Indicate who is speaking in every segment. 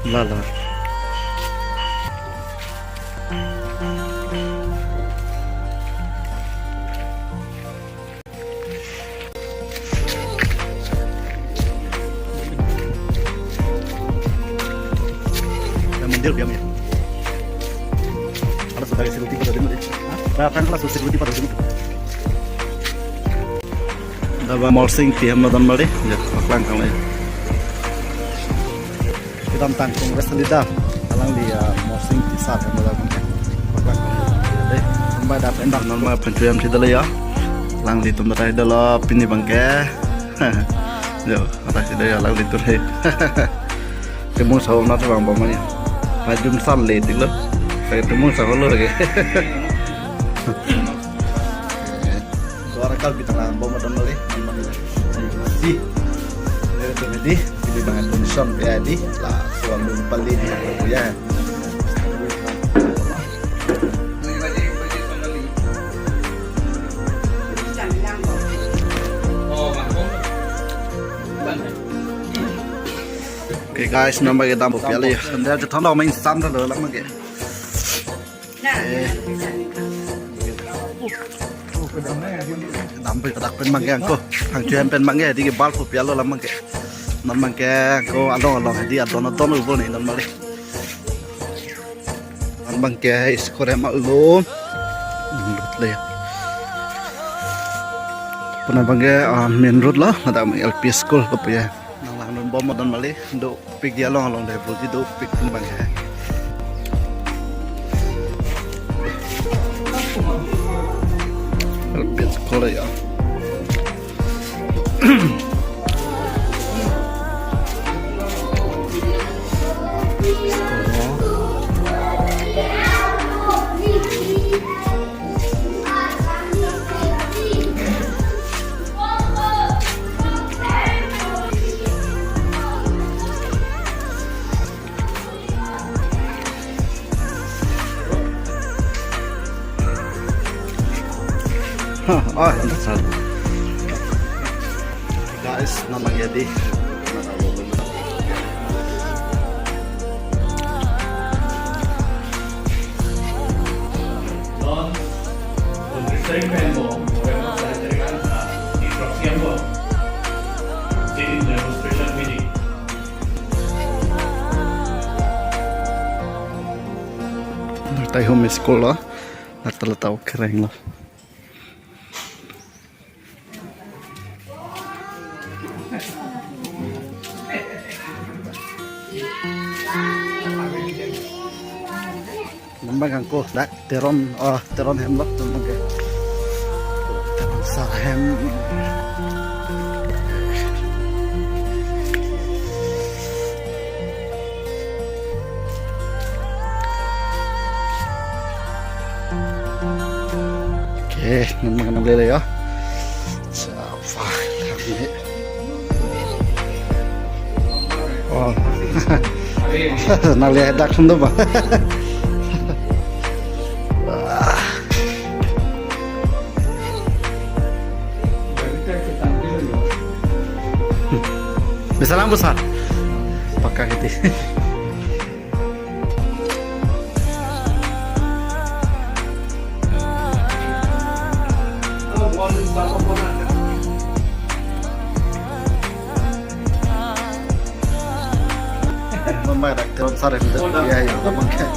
Speaker 1: Lah lah. Mundur diam ya. Kalau sebagai security pada dulu deh. Bahkan kelas security pada dulu. Dalam molsing tiam nonton balik, ya pelan kalau ya. Kita tentang kongres lidah, alang dia molsing tisar yang dalam pelan kalau. Deh, sampai dapat endah normal pencurian sih dulu ya. Lang di tempat saya dulu pini bangke. Yo, atas itu ya lang di tuh. Temu sahur nanti bang bapaknya. Majum sale itu loh, saya temu sahur lagi. Suara kal kita nggak bawa modal lagi, gimana lagi? Di, dari tu di, pilih banget Indonesia ya di, lah suami paling di ya. Oke guys, nambah kita mau pilih. Nanti aja thằng nào mình sắm ra được lắm mà kìa. Đamไปกระดักเป็นบางแกก็ทางเชียนเป็นบางแกที่บ้านผมเปียโลลำบางแกนั่นบางแกก็อลองให้ดีอดอนอุบลนี่นั่นมาเลยนั่นบางแกสกอร์มาอุบลรุดเลยปนบางแกเมนรุดlah ada LP school apa ya nang lang bom dan mali do pik dia long dai bro do pik bang ya LP school ya oh interesting guys namanya di Tay home school lah, tahu keren lah. Nambah angko dak teron hem lot nambah ke teron sahem oke nambah kena beli ya siapa ini oh nali dak sundo ba bisa lang besar pakai gitu memang ada teron sarif itu ya yang pakai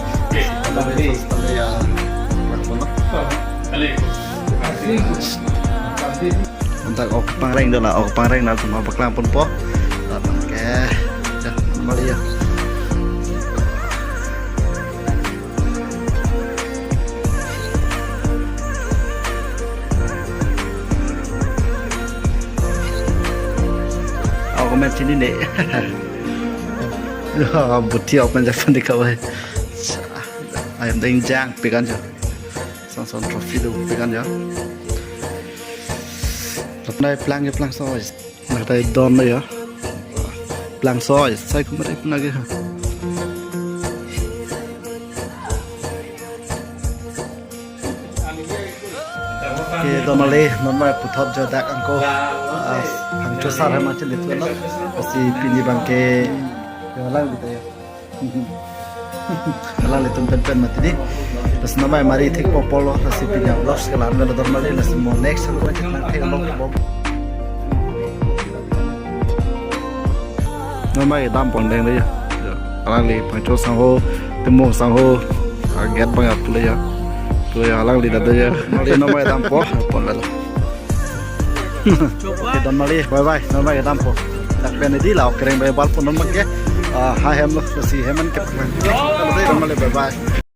Speaker 1: ya untuk ok pangreng dah lah ok pangreng nanti mau paklang pun po pakai dah kembali ya aku komen sini deh buti aku menjaga di kawah ayam daging jang pekan jo son trofi do pekan jo Nay plang soy, nanti don ya, plang soy, saya kemarin pun lagi. ke domale normal puthot jodak angko hangcho sar hama chile tu no kasi pini bangke yolang gitu ya alang litum pen mati ni terus normal mari thik popolo kasi pinya vlogs ke lan do normale nasi mo next ko chit nang thek long ko normal dam pon deng le ya alang li pangcho sang ho temo sang ho get bang up le ya tuh ya alang lihat aja ya nomor tampo pon lalu kita mali bye bye nomor tampo tak pernah di lau kering bye bal pun nomor ke ha hem lo si heman ke pernah bye bye